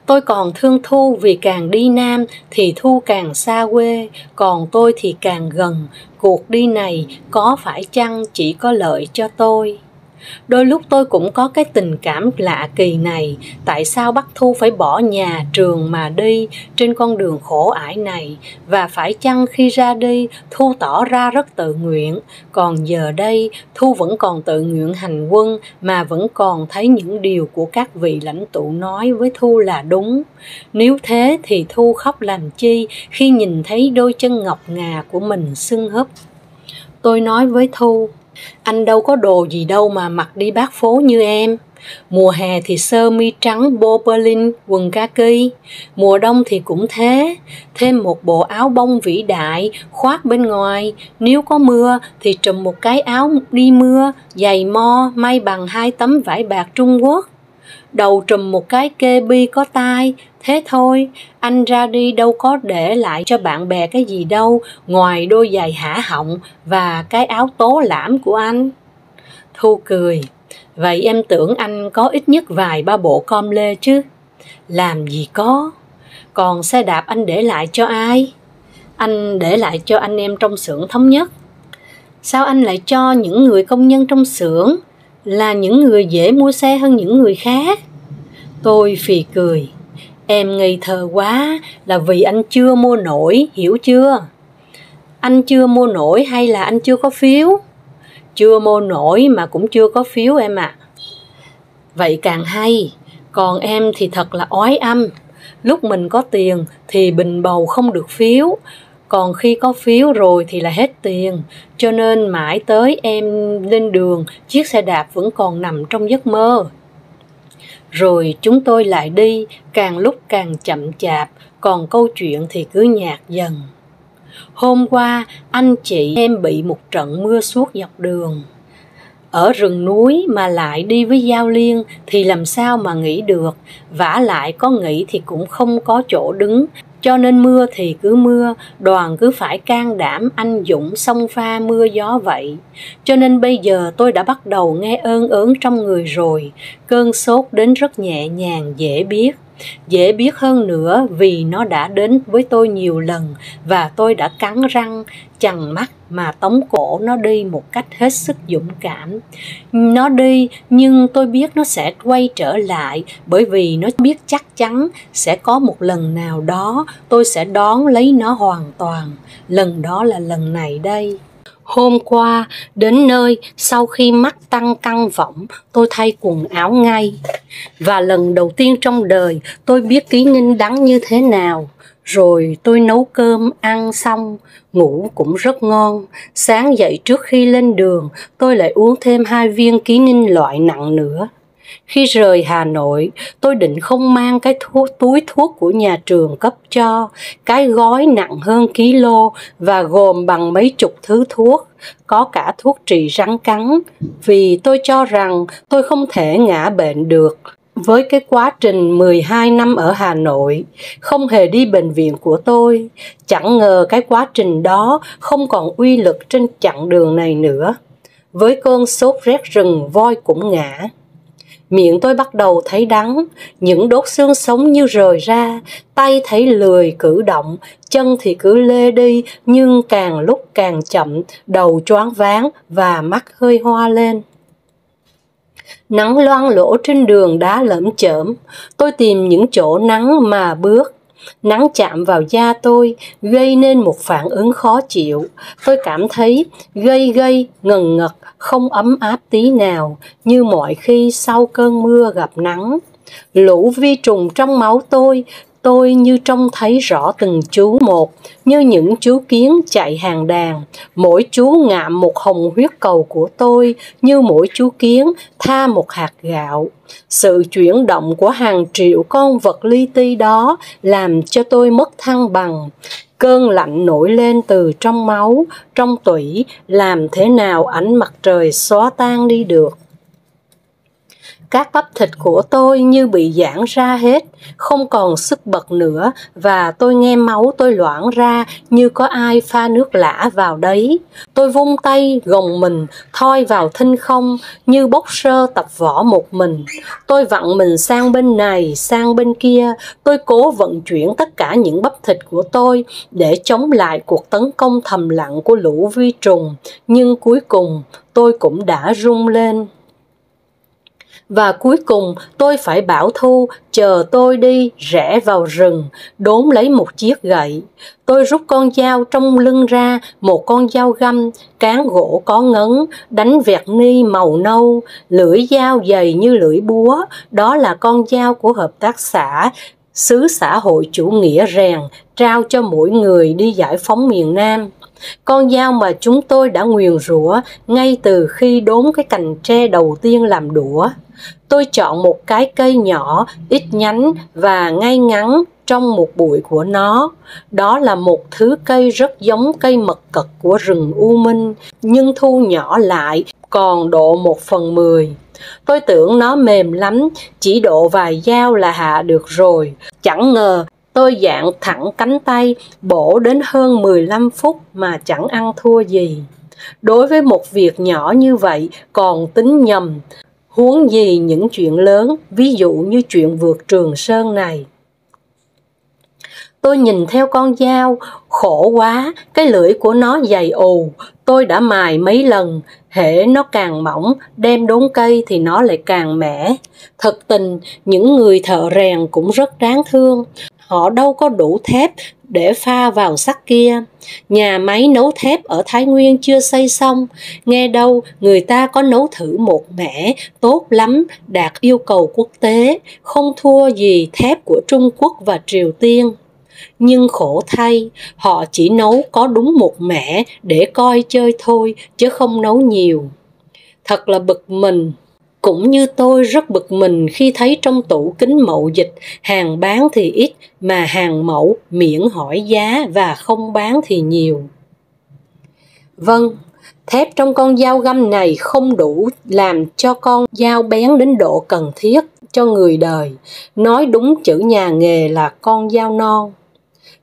Tôi còn thương Thu vì càng đi Nam thì Thu càng xa quê, còn tôi thì càng gần. Cuộc đi này có phải chăng chỉ có lợi cho tôi? Đôi lúc tôi cũng có cái tình cảm lạ kỳ này, tại sao bắt Thu phải bỏ nhà trường mà đi trên con đường khổ ải này, và phải chăng khi ra đi Thu tỏ ra rất tự nguyện, còn giờ đây Thu vẫn còn tự nguyện hành quân mà vẫn còn thấy những điều của các vị lãnh tụ nói với Thu là đúng. Nếu thế thì Thu khóc làm chi khi nhìn thấy đôi chân ngọc ngà của mình sưng húp. Tôi nói với Thu, anh đâu có đồ gì đâu mà mặc đi bát phố như em. Mùa hè thì sơ mi trắng Boberlin, quần kaki. Mùa đông thì cũng thế, thêm một bộ áo bông vĩ đại khoác bên ngoài. Nếu có mưa thì trùm một cái áo đi mưa, giày mo may bằng 2 tấm vải bạc Trung Quốc. Đầu trùm một cái kê bi có tai. Thế thôi, anh ra đi đâu có để lại cho bạn bè cái gì đâu, ngoài đôi giày hả họng và cái áo tố lãm của anh. Thu cười, vậy em tưởng anh có ít nhất vài ba bộ com lê chứ? Làm gì có. Còn xe đạp anh để lại cho ai? Anh để lại cho anh em trong xưởng Thống Nhất. Sao anh lại cho những người công nhân trong xưởng, là những người dễ mua xe hơn những người khác? Tôi phì cười. Em ngây thơ quá, là vì anh chưa mua nổi, hiểu chưa? Anh chưa mua nổi hay là anh chưa có phiếu? Chưa mua nổi mà cũng chưa có phiếu em ạ. Vậy càng hay, còn em thì thật là oái âm. Lúc mình có tiền thì bình bầu không được phiếu, còn khi có phiếu rồi thì là hết tiền. Cho nên mãi tới em lên đường, chiếc xe đạp vẫn còn nằm trong giấc mơ. Rồi chúng tôi lại đi, càng lúc càng chậm chạp, còn câu chuyện thì cứ nhạt dần. Hôm qua, anh chị em bị một trận mưa suốt dọc đường. Ở rừng núi mà lại đi với Giao Liên thì làm sao mà nghỉ được, vả lại có nghỉ thì cũng không có chỗ đứng. Cho nên mưa thì cứ mưa, đoàn cứ phải can đảm anh dũng xông pha mưa gió vậy. Cho nên bây giờ tôi đã bắt đầu nghe ơn ớn trong người rồi, cơn sốt đến rất nhẹ nhàng dễ biết hơn nữa vì nó đã đến với tôi nhiều lần và tôi đã cắn răng, chằn mắt mà tống cổ nó đi một cách hết sức dũng cảm. Nó đi nhưng tôi biết nó sẽ quay trở lại, bởi vì nó biết chắc chắn sẽ có một lần nào đó tôi sẽ đón lấy nó hoàn toàn. Lần đó là lần này đây. Hôm qua, đến nơi, sau khi mắt tăng căng võng, tôi thay quần áo ngay. Và lần đầu tiên trong đời, tôi biết ký ninh đắng như thế nào. Rồi tôi nấu cơm, ăn xong, ngủ cũng rất ngon. Sáng dậy trước khi lên đường, tôi lại uống thêm 2 viên ký ninh loại nặng nữa. Khi rời Hà Nội, tôi định không mang cái túi thuốc của nhà trường cấp cho, cái gói nặng hơn ký-lô và gồm bằng mấy chục thứ thuốc, có cả thuốc trị rắn cắn, vì tôi cho rằng tôi không thể ngã bệnh được. Với cái quá trình 12 năm ở Hà Nội, không hề đi bệnh viện của tôi, chẳng ngờ cái quá trình đó không còn uy lực trên chặng đường này nữa. Với cơn sốt rét rừng, voi cũng ngã. Miệng tôi bắt đầu thấy đắng, những đốt xương sống như rời ra, tay thấy lười cử động, chân thì cứ lê đi nhưng càng lúc càng chậm, đầu choáng váng và mắt hơi hoa lên. Nắng loang lổ trên đường đá lởm chởm, tôi tìm những chỗ nắng mà bước. Nắng chạm vào da tôi, gây nên một phản ứng khó chịu. Tôi cảm thấy gay ngần ngật, không ấm áp tí nào, như mọi khi sau cơn mưa gặp nắng. Lũ vi trùng trong máu tôi như trông thấy rõ từng chú một, như những chú kiến chạy hàng đàn. Mỗi chú ngạm một hồng huyết cầu của tôi, như mỗi chú kiến tha một hạt gạo. Sự chuyển động của hàng triệu con vật li ti đó làm cho tôi mất thăng bằng. Cơn lạnh nổi lên từ trong máu, trong tủy, làm thế nào ánh mặt trời xóa tan đi được. Các bắp thịt của tôi như bị giãn ra hết, không còn sức bật nữa, và tôi nghe máu tôi loãng ra như có ai pha nước lã vào đấy. Tôi vung tay gồng mình thoi vào thinh không như boxer tập võ một mình. Tôi vặn mình sang bên này sang bên kia. Tôi cố vận chuyển tất cả những bắp thịt của tôi để chống lại cuộc tấn công thầm lặng của lũ vi trùng, nhưng cuối cùng tôi cũng đã rung lên. Và cuối cùng tôi phải bảo Thu chờ tôi đi rẽ vào rừng, đốn lấy một chiếc gậy. Tôi rút con dao trong lưng ra, một con dao găm, cán gỗ có ngấn, đánh vẹt ni màu nâu, lưỡi dao dày như lưỡi búa. Đó là con dao của hợp tác xã, xứ xã hội chủ nghĩa rèn, trao cho mỗi người đi giải phóng miền Nam. Con dao mà chúng tôi đã nguyền rủa ngay từ khi đốn cái cành tre đầu tiên làm đũa. Tôi chọn một cái cây nhỏ, ít nhánh và ngay ngắn trong một bụi của nó. Đó là một thứ cây rất giống cây mật cật của rừng U Minh, nhưng thu nhỏ lại còn độ 1/10. Tôi tưởng nó mềm lắm, chỉ độ vài dao là hạ được rồi. Chẳng ngờ tôi dạn thẳng cánh tay, bổ đến hơn 15 phút mà chẳng ăn thua gì. Đối với một việc nhỏ như vậy còn tính nhầm, huống gì những chuyện lớn, ví dụ như chuyện vượt Trường Sơn này. Tôi nhìn theo con dao, khổ quá, cái lưỡi của nó dày ù. Tôi đã mài mấy lần, hễ nó càng mỏng, đem đốn cây thì nó lại càng mẻ. Thật tình, những người thợ rèn cũng rất đáng thương. Họ đâu có đủ thép để pha vào sắt kia. Nhà máy nấu thép ở Thái Nguyên chưa xây xong. Nghe đâu người ta có nấu thử một mẻ tốt lắm, đạt yêu cầu quốc tế, không thua gì thép của Trung Quốc và Triều Tiên. Nhưng khổ thay, họ chỉ nấu có đúng một mẻ để coi chơi thôi, chứ không nấu nhiều. Thật là bực mình. Cũng như tôi rất bực mình khi thấy trong tủ kính mậu dịch, hàng bán thì ít mà hàng mẫu miễn hỏi giá và không bán thì nhiều. Vâng, thép trong con dao găm này không đủ làm cho con dao bén đến độ cần thiết cho người đời. Nói đúng chữ nhà nghề là con dao non.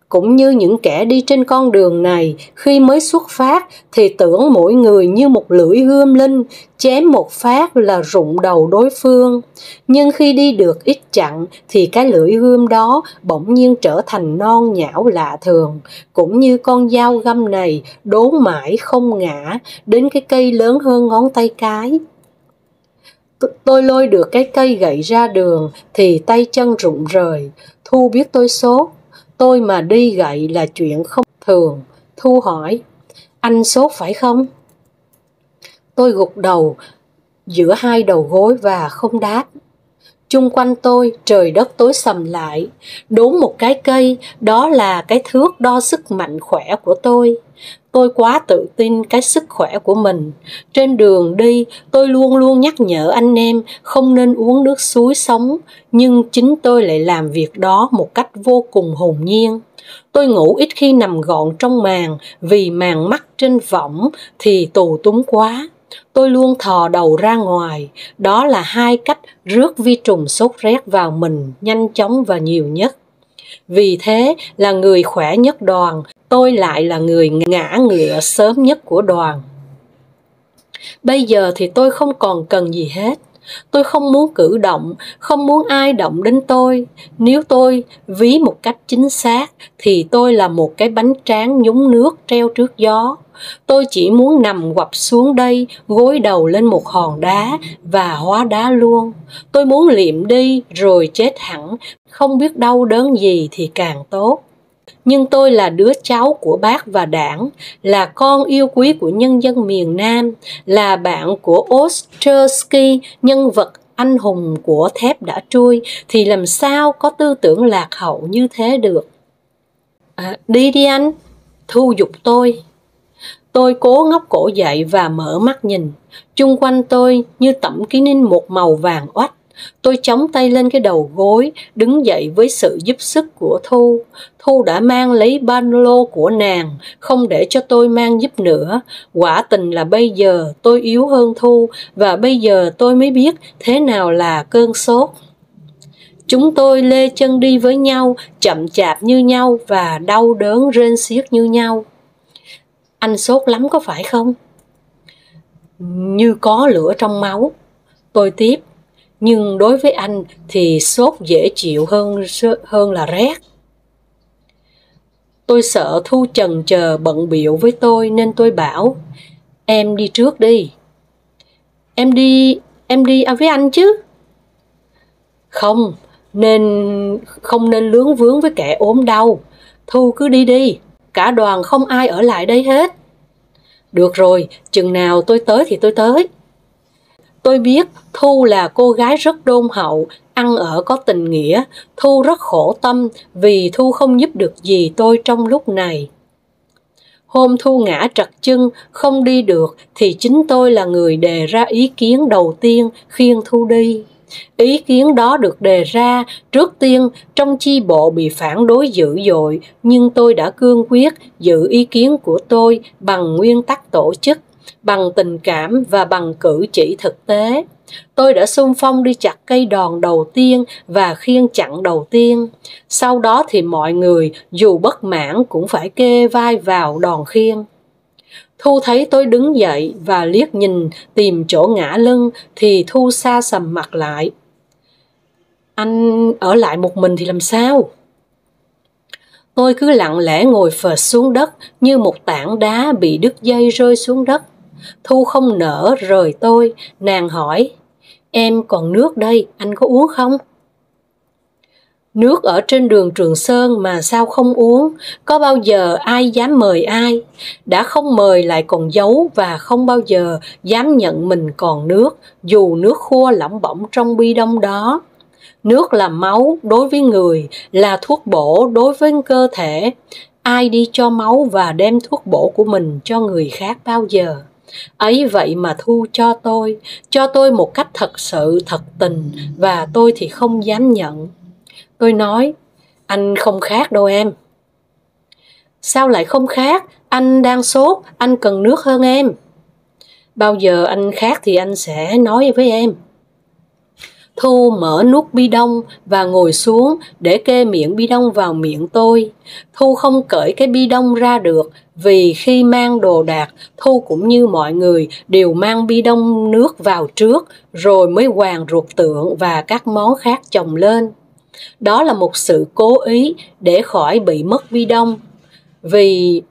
Cũng như những kẻ đi trên con đường này, khi mới xuất phát thì tưởng mỗi người như một lưỡi gươm linh, chém một phát là rụng đầu đối phương. Nhưng khi đi được ít chặng thì cái lưỡi gươm đó bỗng nhiên trở thành non nhão lạ thường. Cũng như con dao găm này đốn mãi không ngã đến cái cây lớn hơn ngón tay cái. Tôi lôi được cái cây gậy ra đường thì tay chân rụng rời. Thu biết tôi sốt. Tôi mà đi gậy là chuyện không thường. Thu hỏi, anh sốt phải không? Tôi gục đầu giữa hai đầu gối và không đáp. Chung quanh tôi trời đất tối sầm lại. Đốn một cái cây, đó là cái thước đo sức mạnh khỏe của tôi. Tôi quá tự tin cái sức khỏe của mình. Trên đường đi, tôi luôn luôn nhắc nhở anh em không nên uống nước suối sống, nhưng chính tôi lại làm việc đó một cách vô cùng hồn nhiên. Tôi ngủ ít khi nằm gọn trong màn, vì màn mắt trên võng thì tù túng quá. Tôi luôn thò đầu ra ngoài, đó là hai cách rước vi trùng sốt rét vào mình nhanh chóng và nhiều nhất. Vì thế là người khỏe nhất đoàn, tôi lại là người ngã ngựa sớm nhất của đoàn. Bây giờ thì tôi không còn cần gì hết. Tôi không muốn cử động, không muốn ai động đến tôi. Nếu tôi ví một cách chính xác thì tôi là một cái bánh tráng nhúng nước treo trước gió. Tôi chỉ muốn nằm quặp xuống đây, gối đầu lên một hòn đá và hóa đá luôn. Tôi muốn liệm đi rồi chết hẳn, không biết đau đớn gì thì càng tốt. Nhưng tôi là đứa cháu của Bác và Đảng, là con yêu quý của nhân dân miền Nam, là bạn của Ostrowski, nhân vật anh hùng của thép đã trui, thì làm sao có tư tưởng lạc hậu như thế được. Đi đi anh, Thu giục tôi. Tôi cố ngóc cổ dậy và mở mắt nhìn. Chung quanh tôi như tẩm kín một màu vàng oách. Tôi chống tay lên cái đầu gối, đứng dậy với sự giúp sức của Thu. Thu đã mang lấy ba lô của nàng, không để cho tôi mang giúp nữa. Quả tình là bây giờ tôi yếu hơn Thu, và bây giờ tôi mới biết thế nào là cơn sốt. Chúng tôi lê chân đi với nhau, chậm chạp như nhau và đau đớn rên xiết như nhau. Anh sốt lắm có phải không? Như có lửa trong máu. Tôi tiếp. Nhưng đối với anh thì sốt dễ chịu hơn là rét. Tôi sợ Thu chần chờ bận bịu với tôi nên tôi bảo, em đi trước đi. Em đi với anh chứ? Không nên lướng vướng với kẻ ốm đau. Thu cứ đi đi, cả đoàn không ai ở lại đây hết. Được rồi, chừng nào tôi tới thì tôi tới. Tôi biết Thu là cô gái rất đôn hậu, ăn ở có tình nghĩa. Thu rất khổ tâm vì Thu không giúp được gì tôi trong lúc này. Hôm Thu ngã trật chân, không đi được thì chính tôi là người đề ra ý kiến đầu tiên khiêng Thu đi. Ý kiến đó được đề ra trước tiên trong chi bộ bị phản đối dữ dội, nhưng tôi đã cương quyết giữ ý kiến của tôi bằng nguyên tắc tổ chức, bằng tình cảm và bằng cử chỉ thực tế. Tôi đã xung phong đi chặt cây đòn đầu tiên và khiêng chặn đầu tiên. Sau đó thì mọi người dù bất mãn cũng phải kê vai vào đòn khiêng. Thu thấy tôi đứng dậy và liếc nhìn tìm chỗ ngã lưng thì Thu sa sầm mặt lại. Anh ở lại một mình thì làm sao? Tôi cứ lặng lẽ ngồi phệt xuống đất như một tảng đá bị đứt dây rơi xuống đất. Thu không nỡ rời tôi, nàng hỏi, em còn nước đây, anh có uống không? Nước ở trên đường Trường Sơn mà sao không uống, có bao giờ ai dám mời ai, đã không mời lại còn giấu và không bao giờ dám nhận mình còn nước, dù nước khô lỏng bỏng trong bi đông đó. Nước là máu đối với người, là thuốc bổ đối với cơ thể. Ai đi cho máu và đem thuốc bổ của mình cho người khác bao giờ? Ấy vậy mà Thu cho tôi một cách thật sự thật tình, và tôi thì không dám nhận. Tôi nói, anh không khát đâu em. Sao lại không khát? Anh đang sốt, anh cần nước hơn em. Bao giờ anh khát thì anh sẽ nói với em. Thu mở nút bi đông và ngồi xuống để kê miệng bi đông vào miệng tôi. Thu không cởi cái bi đông ra được vì khi mang đồ đạc, Thu cũng như mọi người đều mang bi đông nước vào trước rồi mới quàng ruột tượng và các món khác chồng lên. Đó là một sự cố ý để khỏi bị mất bi đông. Vì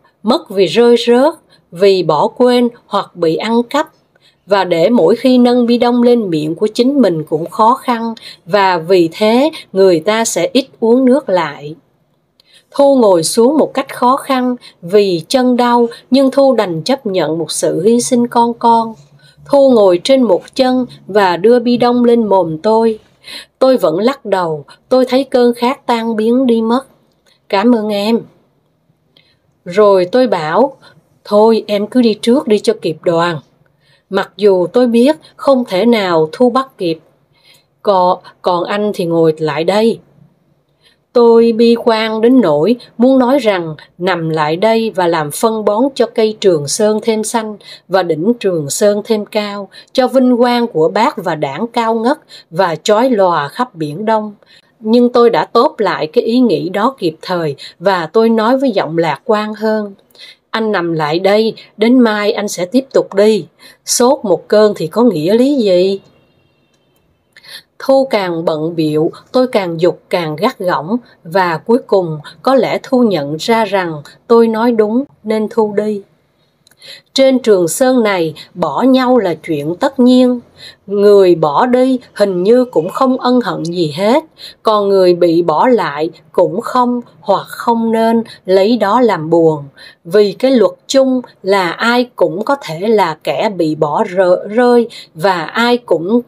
rơi rớt, vì bỏ quên hoặc bị ăn cắp. Và để mỗi khi nâng bi đông lên miệng của chính mình cũng khó khăn, và vì thế người ta sẽ ít uống nước lại. Thu ngồi xuống một cách khó khăn vì chân đau, nhưng Thu đành chấp nhận một sự hy sinh con. Thu ngồi trên một chân và đưa bi đông lên mồm tôi. Tôi vẫn lắc đầu, tôi thấy cơn khát tan biến đi mất. Cảm ơn em. Rồi tôi bảo, thôi em cứ đi trước đi cho kịp đoàn. Mặc dù tôi biết không thể nào Thu bắt kịp. Còn anh thì ngồi lại đây. Tôi bi quan đến nỗi muốn nói rằng nằm lại đây và làm phân bón cho cây Trường Sơn thêm xanh và đỉnh Trường Sơn thêm cao, cho vinh quang của Bác và Đảng cao ngất và chói lòa khắp Biển Đông. Nhưng tôi đã tốp lại cái ý nghĩ đó kịp thời và tôi nói với giọng lạc quan hơn. Anh nằm lại đây, đến mai anh sẽ tiếp tục đi. Sốt một cơn thì có nghĩa lý gì? Thu càng bận bịu, tôi càng giục càng gắt gỏng, và cuối cùng có lẽ Thu nhận ra rằng tôi nói đúng nên Thu đi. Trên Trường Sơn này, bỏ nhau là chuyện tất nhiên. Người bỏ đi hình như cũng không ân hận gì hết, còn người bị bỏ lại cũng không hoặc không nên lấy đó làm buồn. Vì cái luật chung là ai cũng có thể là kẻ bị bỏ rơi và ai cũng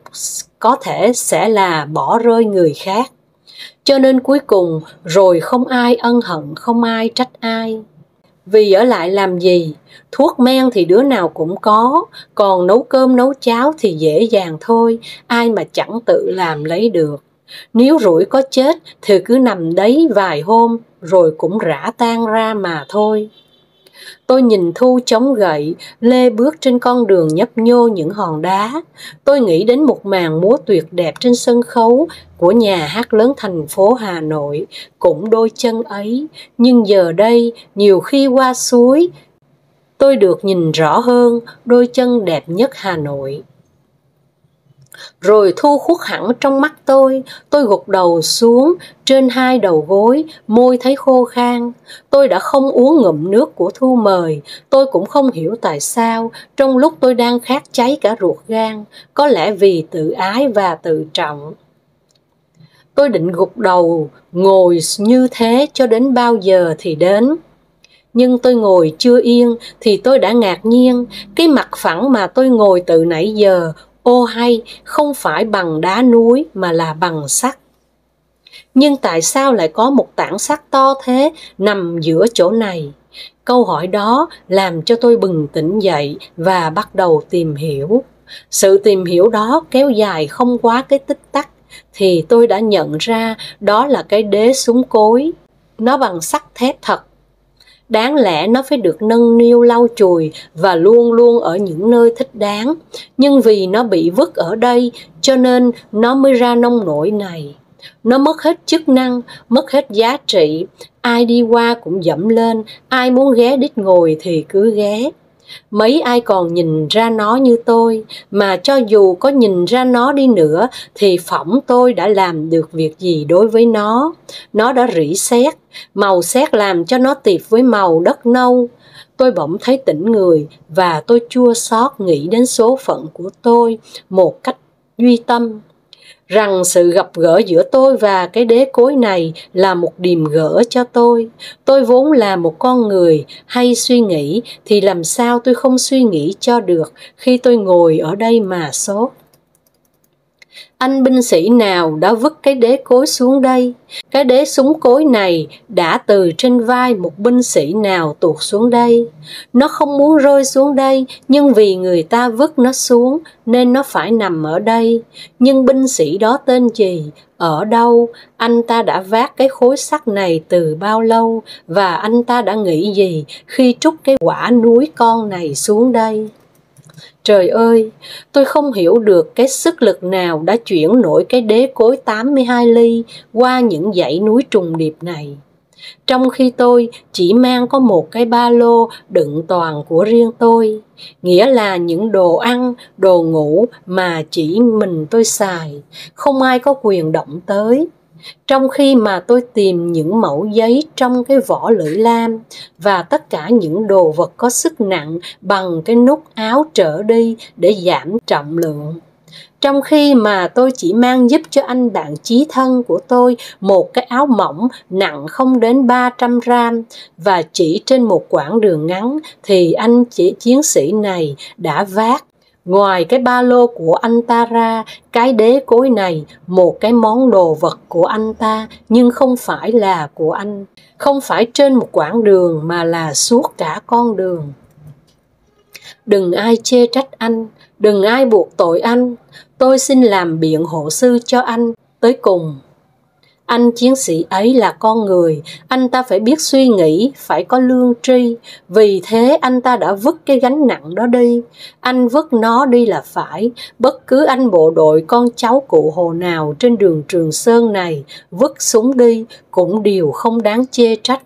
có thể sẽ là bỏ rơi người khác. Cho nên cuối cùng rồi không ai ân hận, không ai trách ai. Vì ở lại làm gì? Thuốc men thì đứa nào cũng có, còn nấu cơm nấu cháo thì dễ dàng thôi, ai mà chẳng tự làm lấy được. Nếu rủi có chết thì cứ nằm đấy vài hôm rồi cũng rã tan ra mà thôi. Tôi nhìn Thu chống gậy, lê bước trên con đường nhấp nhô những hòn đá. Tôi nghĩ đến một màn múa tuyệt đẹp trên sân khấu của nhà hát lớn thành phố Hà Nội, cũng đôi chân ấy. Nhưng giờ đây, nhiều khi qua suối, tôi được nhìn rõ hơn đôi chân đẹp nhất Hà Nội. Rồi Thu khuất hẳn trong mắt tôi gục đầu xuống trên hai đầu gối, môi thấy khô khan. Tôi đã không uống ngụm nước của Thu mời, tôi cũng không hiểu tại sao, trong lúc tôi đang khát cháy cả ruột gan, có lẽ vì tự ái và tự trọng. Tôi định gục đầu, ngồi như thế cho đến bao giờ thì đến. Nhưng tôi ngồi chưa yên thì tôi đã ngạc nhiên, cái mặt phẳng mà tôi ngồi từ nãy giờ, ô hay, không phải bằng đá núi mà là bằng sắt. Nhưng tại sao lại có một tảng sắt to thế nằm giữa chỗ này? Câu hỏi đó làm cho tôi bừng tỉnh dậy và bắt đầu tìm hiểu. Sự tìm hiểu đó kéo dài không quá cái tích tắc, thì tôi đã nhận ra đó là cái đế súng cối. Nó bằng sắt thép thật. Đáng lẽ nó phải được nâng niu lau chùi và luôn luôn ở những nơi thích đáng. Nhưng vì nó bị vứt ở đây cho nên nó mới ra nông nỗi này. Nó mất hết chức năng, mất hết giá trị. Ai đi qua cũng dẫm lên, ai muốn ghé đít ngồi thì cứ ghé. Mấy ai còn nhìn ra nó như tôi, mà cho dù có nhìn ra nó đi nữa thì phỏng tôi đã làm được việc gì đối với nó. Nó đã rỉ sét, màu sét làm cho nó tiệp với màu đất nâu. Tôi bỗng thấy tỉnh người và tôi chua xót nghĩ đến số phận của tôi một cách duy tâm. Rằng sự gặp gỡ giữa tôi và cái đế cối này là một điềm gỡ cho tôi. Tôi vốn là một con người hay suy nghĩ, thì làm sao tôi không suy nghĩ cho được khi tôi ngồi ở đây mà sốt. Anh binh sĩ nào đã vứt cái đế cối xuống đây? Cái đế súng cối này đã từ trên vai một binh sĩ nào tuột xuống đây? Nó không muốn rơi xuống đây, nhưng vì người ta vứt nó xuống nên nó phải nằm ở đây. Nhưng binh sĩ đó tên gì? Ở đâu? Anh ta đã vác cái khối sắt này từ bao lâu? Và anh ta đã nghĩ gì khi trút cái quả núi con này xuống đây? Trời ơi, tôi không hiểu được cái sức lực nào đã chuyển nổi cái đế cối 82 ly qua những dãy núi trùng điệp này. Trong khi tôi chỉ mang có một cái ba lô đựng toàn của riêng tôi, nghĩa là những đồ ăn, đồ ngủ mà chỉ mình tôi xài, không ai có quyền động tới. Trong khi mà tôi tìm những mẩu giấy trong cái vỏ lưỡi lam và tất cả những đồ vật có sức nặng bằng cái nút áo trở đi để giảm trọng lượng. Trong khi mà tôi chỉ mang giúp cho anh bạn chí thân của tôi một cái áo mỏng nặng không đến 300 gram và chỉ trên một quãng đường ngắn thì anh chiến sĩ này đã vác, ngoài cái ba lô của anh ta ra, cái đế cối này, một cái món đồ vật của anh ta nhưng không phải là của anh, không phải trên một quãng đường mà là suốt cả con đường. Đừng ai chê trách anh, đừng ai buộc tội anh, tôi xin làm biện hộ sư cho anh tới cùng. Anh chiến sĩ ấy là con người, anh ta phải biết suy nghĩ, phải có lương tri. Vì thế anh ta đã vứt cái gánh nặng đó đi. Anh vứt nó đi là phải. Bất cứ anh bộ đội con cháu cụ Hồ nào trên đường Trường Sơn này vứt súng đi cũng đều không đáng chê trách.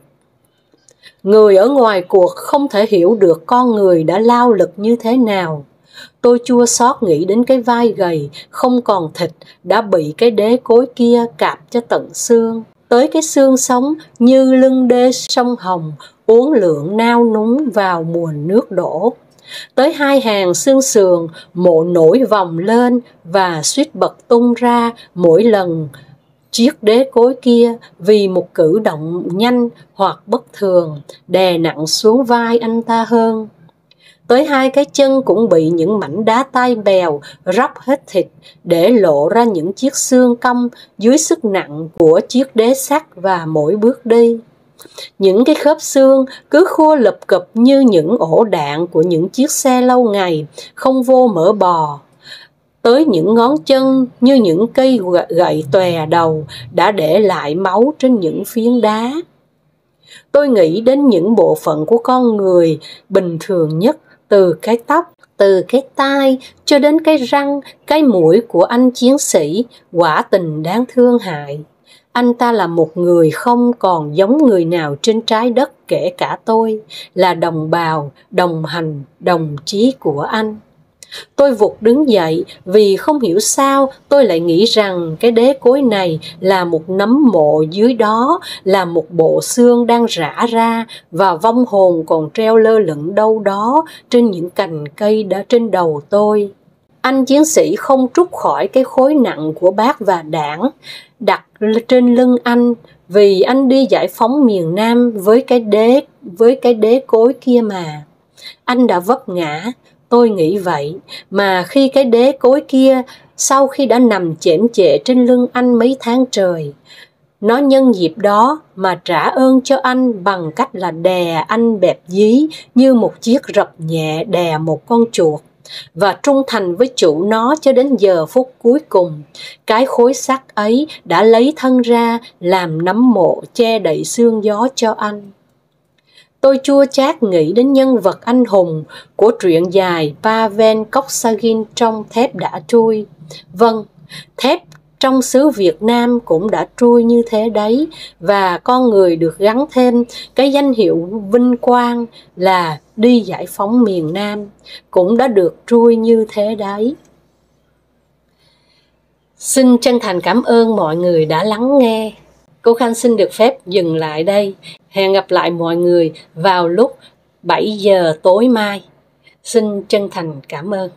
Người ở ngoài cuộc không thể hiểu được con người đã lao lực như thế nào. Tôi chua xót nghĩ đến cái vai gầy, không còn thịt, đã bị cái đế cối kia cạp cho tận xương. Tới cái xương sống như lưng đê sông Hồng, uốn lượn nao núng vào mùa nước đổ. Tới hai hàng xương sườn, mộ nổi vòng lên và suýt bật tung ra mỗi lần chiếc đế cối kia vì một cử động nhanh hoặc bất thường đè nặng xuống vai anh ta hơn. Tới hai cái chân cũng bị những mảnh đá tai bèo róc hết thịt để lộ ra những chiếc xương cong dưới sức nặng của chiếc đế sắt và mỗi bước đi. Những cái khớp xương cứ khô lập cập như những ổ đạn của những chiếc xe lâu ngày không vô mỡ bò. Tới những ngón chân như những cây gậy tòe đầu đã để lại máu trên những phiến đá. Tôi nghĩ đến những bộ phận của con người bình thường nhất, từ cái tóc, từ cái tai cho đến cái răng, cái mũi của anh chiến sĩ, quả tình đáng thương hại. Anh ta là một người không còn giống người nào trên trái đất kể cả tôi, là đồng bào, đồng hành, đồng chí của anh. Tôi vụt đứng dậy vì không hiểu sao tôi lại nghĩ rằng cái đế cối này là một nấm mộ, dưới đó là một bộ xương đang rã ra và vong hồn còn treo lơ lửng đâu đó trên những cành cây đã trên đầu tôi. Anh chiến sĩ không trút khỏi cái khối nặng của bác và đảng đặt trên lưng anh, vì anh đi giải phóng miền Nam với cái đế cối kia mà. Anh đã vấp ngã, tôi nghĩ vậy, mà khi cái đế cối kia, sau khi đã nằm chễm chệ trên lưng anh mấy tháng trời, nó nhân dịp đó mà trả ơn cho anh bằng cách là đè anh bẹp dí như một chiếc rập nhẹ đè một con chuột, và trung thành với chủ nó cho đến giờ phút cuối cùng. Cái khối sắt ấy đã lấy thân ra làm nấm mộ che đậy sương gió cho anh. Tôi chua chát nghĩ đến nhân vật anh hùng của truyện dài Pavel Koksagin trong Thép đã trui. Vâng, thép trong xứ Việt Nam cũng đã trui như thế đấy, và con người được gắn thêm cái danh hiệu vinh quang là đi giải phóng miền Nam cũng đã được trui như thế đấy. Xin chân thành cảm ơn mọi người đã lắng nghe. Cô Khanh xin được phép dừng lại đây. Hẹn gặp lại mọi người vào lúc 7 giờ tối mai. Xin chân thành cảm ơn.